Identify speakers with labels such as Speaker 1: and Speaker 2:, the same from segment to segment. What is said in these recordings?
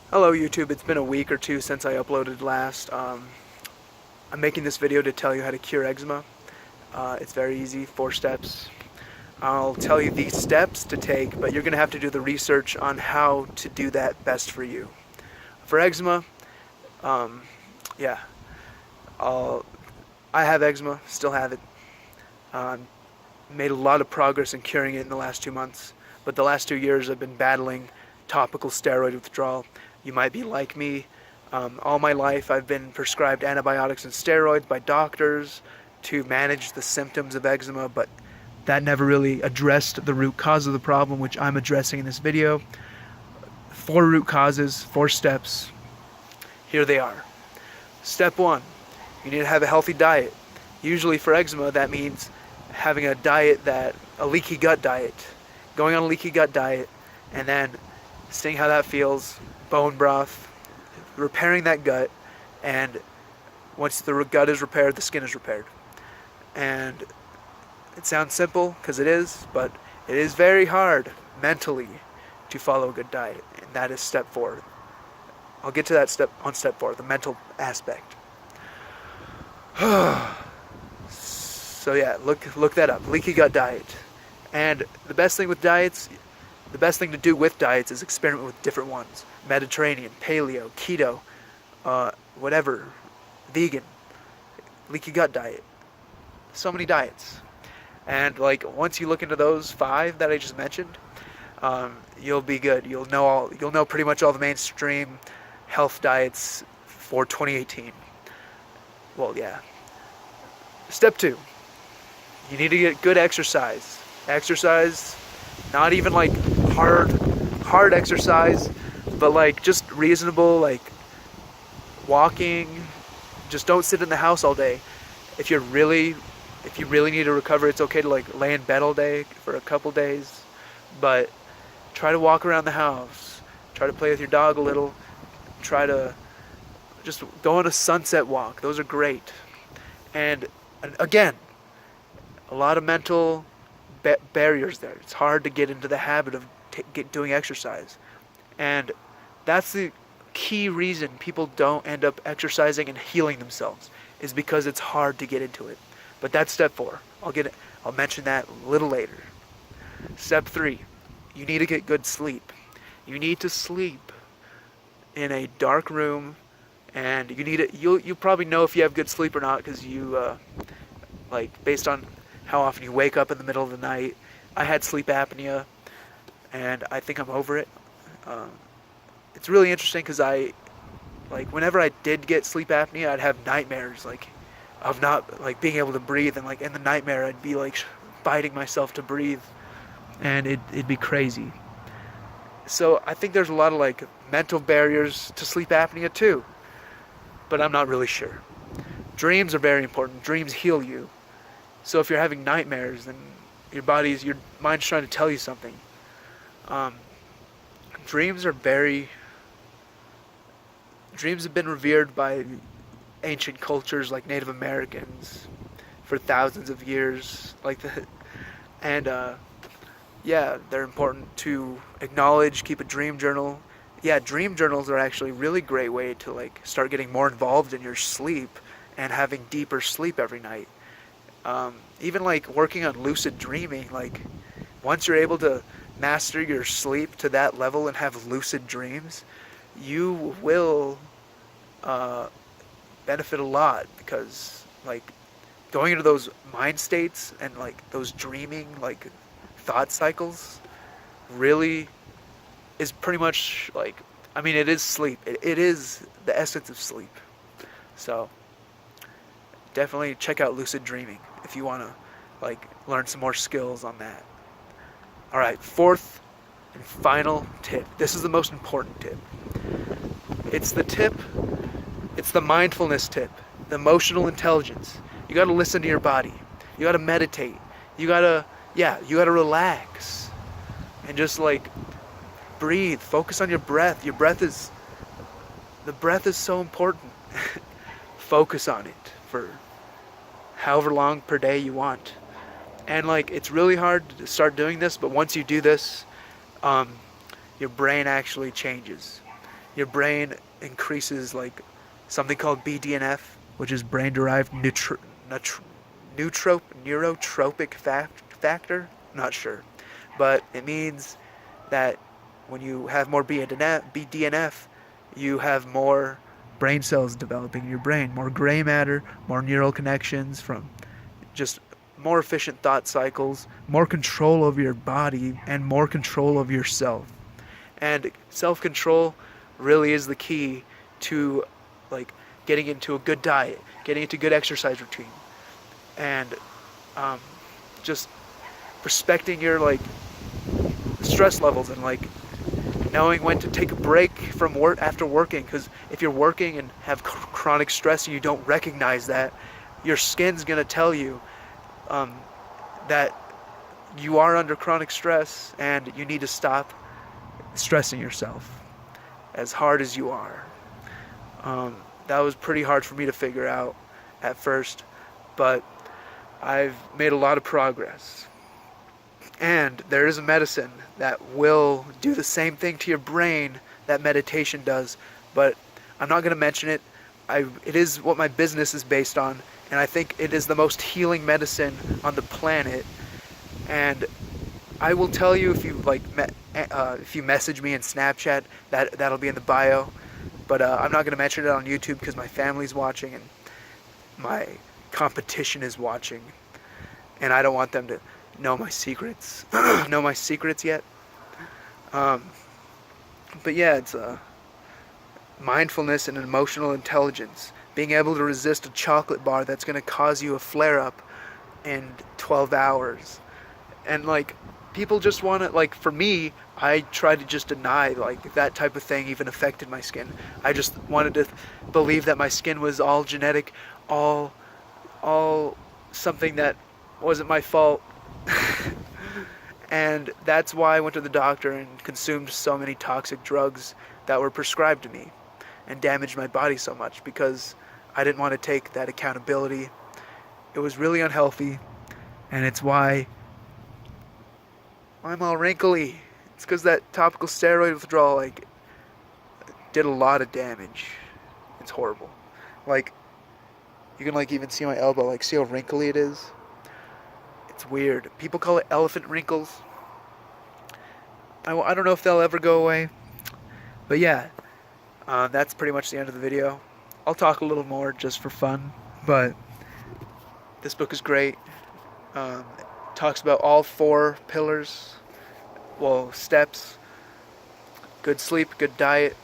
Speaker 1: Hello YouTube, it's been a week or two since I uploaded last. I'm making this video to tell you how to cure eczema. It's very easy, 4 steps. I'll tell you the steps to take, but you're going to have to do the research on how to do that best for you. For eczema, yeah, I have eczema, still have it. Made a lot of progress in curing it in the last 2 months, but the last 2 years I've been battling topical steroid withdrawal. You might be like me. All my life I've been prescribed antibiotics and steroids by doctors to manage the symptoms of eczema, but that never really addressed the root cause of the problem, which I'm addressing in this video. 4 root causes, 4 steps. Here they are. Step 1, you need to have a healthy diet. Usually for eczema that means having a leaky gut diet. Going on a leaky gut diet and then seeing how that feels, bone broth, repairing that gut, and once the gut is repaired, the skin is repaired. And it sounds simple, because it is, but it is very hard mentally to follow a good diet, and that is step 4. I'll get to that step on step 4, the mental aspect. So yeah, look that up, leaky gut diet. And the best thing to do with diets is experiment with different ones. Mediterranean, paleo, keto, whatever, vegan, leaky gut diet. So many diets. And like once you look into those 5 that I just mentioned, you'll be good. You'll know pretty much all the mainstream health diets for 2018. Well, yeah. Step 2. You need to get good exercise. Exercise, not even like hard exercise, but like just reasonable, like walking. Just don't sit in the house all day. If you really need to recover, it's okay to like lay in bed all day for a couple days, but try to walk around the house. Try to play with your dog a little. Try to just go on a sunset walk. Those are great. And again, a lot of mental barriers there. It's hard to get into the habit of doing exercise, and that's the key reason people don't end up exercising and healing themselves, is because it's hard to get into it. But that's step 4. I'll mention that a little later. Step 3, you need to get good sleep. You need to sleep in a dark room, and you'll probably know if you have good sleep or not, because based on how often you wake up in the middle of the night. I had sleep apnea, and I think I'm over it. It's really interesting because whenever I did get sleep apnea, I'd have nightmares, of not, being able to breathe, and, in the nightmare, I'd be, fighting myself to breathe, and it'd be crazy. So I think there's a lot of, mental barriers to sleep apnea, too, but I'm not really sure. Dreams are very important. Dreams heal you. So if you're having nightmares, then your mind's trying to tell you something. Dreams have been revered by ancient cultures like Native Americans for thousands of years. They're important to acknowledge, keep a dream journal. Yeah, dream journals are actually a really great way to start getting more involved in your sleep and having deeper sleep every night. Even working on lucid dreaming, once you're able to master your sleep to that level and have lucid dreams, you will benefit a lot, because going into those mind states and those dreaming thought cycles really is pretty much it is sleep. It is the essence of sleep. So definitely check out lucid dreaming if you want to learn some more skills on that. All right, 4th and final tip. This is the most important tip. It's the mindfulness tip, the emotional intelligence. You got to listen to your body. You got to meditate. You got to relax and just breathe. Focus on your breath. The breath is so important. Focus on it for however long per day you want. And it's really hard to start doing this, but once you do this, your brain actually changes. your brain increases like something called BDNF, which is brain-derived neurotropic factor. Not sure, but it means that when you have more BDNF, you have more brain cells developing in your brain, more gray matter, more neural connections from just more efficient thought cycles, more control over your body, and more control of yourself. And self-control really is the key to like getting into a good diet, getting into a good exercise routine, and just respecting your like stress levels and like knowing when to take a break from work after working. Because if you're working and have chronic stress and you don't recognize that, your skin's gonna tell you that you are under chronic stress and you need to stop stressing yourself as hard as you are. That was pretty hard for me to figure out at first, but I've made a lot of progress. And there is a medicine that will do the same thing to your brain that meditation does, but I'm not going to mention it. It is what my business is based on, and I think it is the most healing medicine on the planet. And I will tell you if you if you message me in Snapchat, that'll be in the bio. But I'm not going to mention it on YouTube because my family's watching and my competition is watching, and I don't want them to know my secrets. Know my secrets yet. But yeah, it's mindfulness and emotional intelligence. Being able to resist a chocolate bar that's going to cause you a flare-up in 12 hours. And like, people just want to, like, for me, I tried to just deny like that type of thing even affected my skin. I just wanted to believe that my skin was all genetic, all something that wasn't my fault. And that's why I went to the doctor and consumed so many toxic drugs that were prescribed to me and damaged my body so much, because I didn't want to take that accountability. It was really unhealthy, and it's why I'm all wrinkly. It's because that topical steroid withdrawal like did a lot of damage. It's horrible. Like, you can like even see my elbow, like see how wrinkly it is? It's weird. People call it elephant wrinkles. I don't know if they'll ever go away. But yeah, that's pretty much the end of the video. I'll talk a little more just for fun. But this book is great. It talks about all 4 pillars. Well, steps. Good sleep, good diet,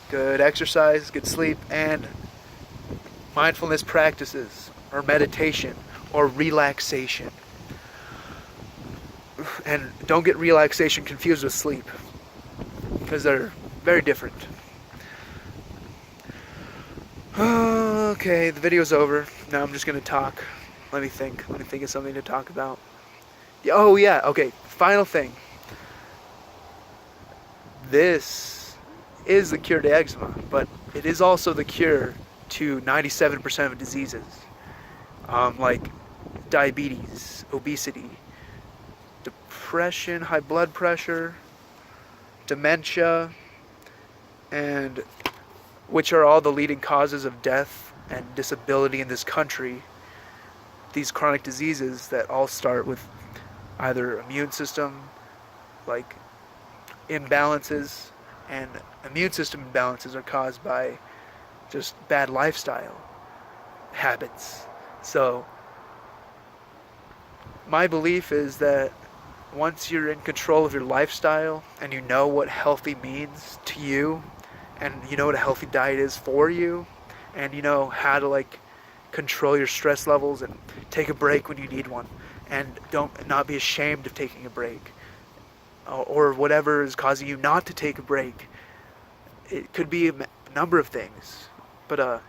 Speaker 1: good exercise, good sleep, and mindfulness practices, or meditation, or relaxation. And don't get relaxation confused with sleep, because they're very different. Okay, the video's over. Now I'm just going to talk. Let me think of something to talk about. Oh yeah, okay, final thing. This is the cure to eczema, but it is also the cure to 97% of diseases. Like diabetes, obesity, depression, high blood pressure, dementia, and which are all the leading causes of death and disability in this country. These chronic diseases that all start with either immune system, like imbalances, and immune system imbalances are caused by just bad lifestyle habits. So my belief is that once you're in control of your lifestyle and you know what healthy means to you, and you know what a healthy diet is for you, and you know how to like control your stress levels and take a break when you need one, and not be ashamed of taking a break, or whatever is causing you not to take a break. It could be a number of things, but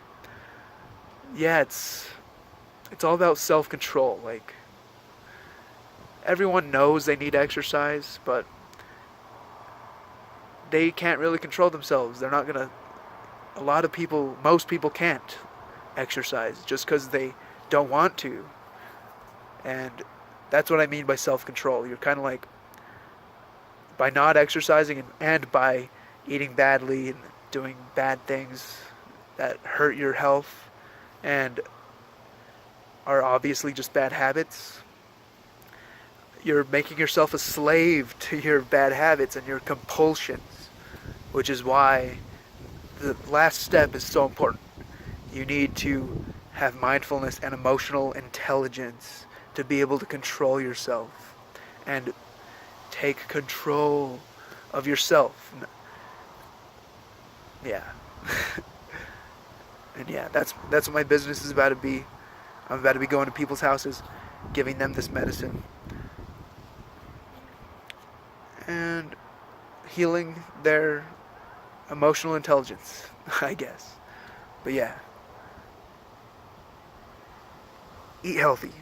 Speaker 1: yeah, it's all about self-control. Like, everyone knows they need exercise, but they can't really control themselves. They're not gonna. Most people can't exercise just because they don't want to. And that's what I mean by self-control. You're kind of like, by not exercising and by eating badly and doing bad things that hurt your health and are obviously just bad habits. You're making yourself a slave to your bad habits and your compulsions, which is why the last step is so important. You need to have mindfulness and emotional intelligence to be able to control yourself and take control of yourself. Yeah. And yeah, that's what my business is about to be. I'm about to be going to people's houses, giving them this medicine, and healing their emotional intelligence, I guess. But yeah, eat healthy.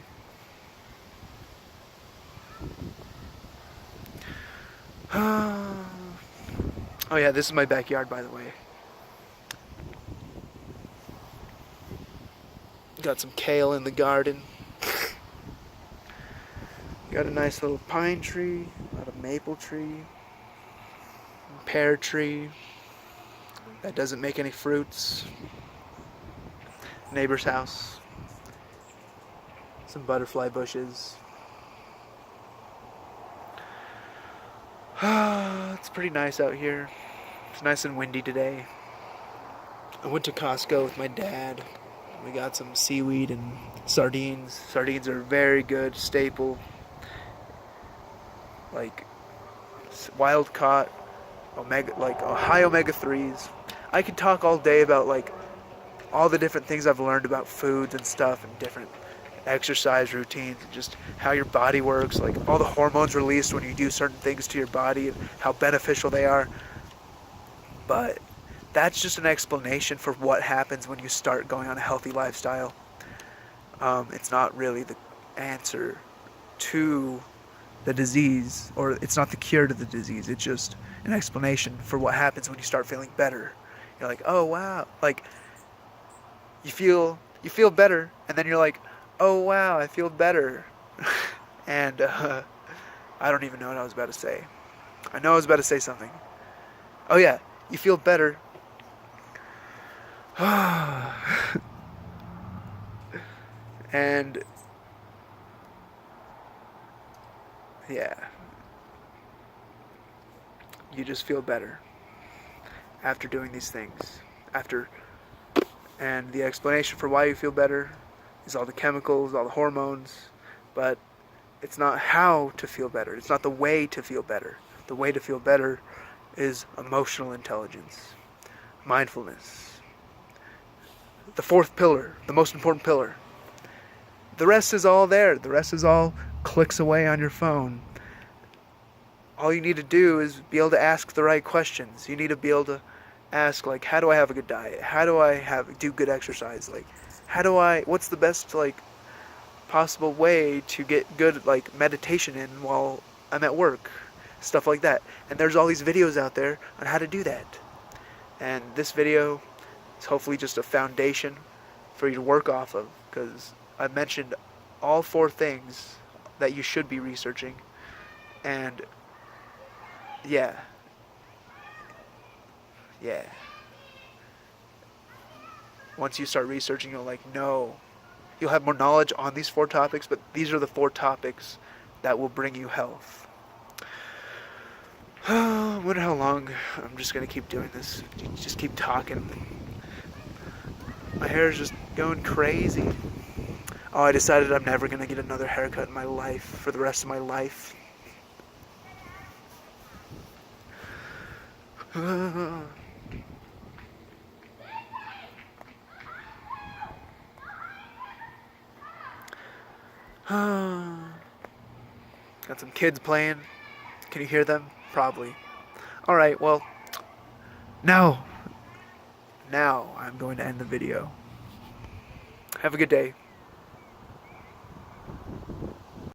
Speaker 1: Oh yeah, this is my backyard, by the way. Got some kale in the garden. Got a nice little pine tree, got a maple tree, pear tree that doesn't make any fruits. Neighbor's house. Some butterfly bushes. It's pretty nice out here. It's nice and windy today. I went to Costco with my dad. We got some seaweed and sardines. Sardines are very good, staple. Like wild caught, high omega 3s. I could talk all day about like all the different things I've learned about foods and stuff and different exercise routines and just how your body works, like all the hormones released when you do certain things to your body and how beneficial they are. But that's just an explanation for what happens when you start going on a healthy lifestyle. It's not really the answer to the disease, or it's not the cure to the disease. It's just an explanation for what happens when you start feeling better. You're like, oh wow, like you feel better, and then you're like, oh wow, I feel better. And I don't even know what I was about to say. I know I was about to say something. Oh yeah, you feel better. And yeah, you just feel better after doing these things. And the explanation for why you feel better is all the chemicals, all the hormones, but it's not how to feel better. It's not the way to feel better. The way to feel better is emotional intelligence, mindfulness. The fourth pillar, the most important pillar. The rest is all there. The rest is all clicks away on your phone. All you need to do is be able to ask the right questions. You need to be able to ask, like, how do I have a good diet? How do I do good exercise? Like, what's the best, like, possible way to get good, like, meditation in while I'm at work? Stuff like that. And there's all these videos out there on how to do that. And this video is hopefully just a foundation for you to work off of, because I mentioned all 4 things that you should be researching. And yeah. Once you start researching, you'll you'll have more knowledge on these 4 topics, but these are the 4 topics that will bring you health. I wonder how long I'm just gonna keep doing this. Just keep talking. My hair is just going crazy. Oh, I decided I'm never gonna get another haircut in my life for the rest of my life. Got some kids playing. Can you hear them? Probably. Alright, well, now I'm going to end the video. Have a good day.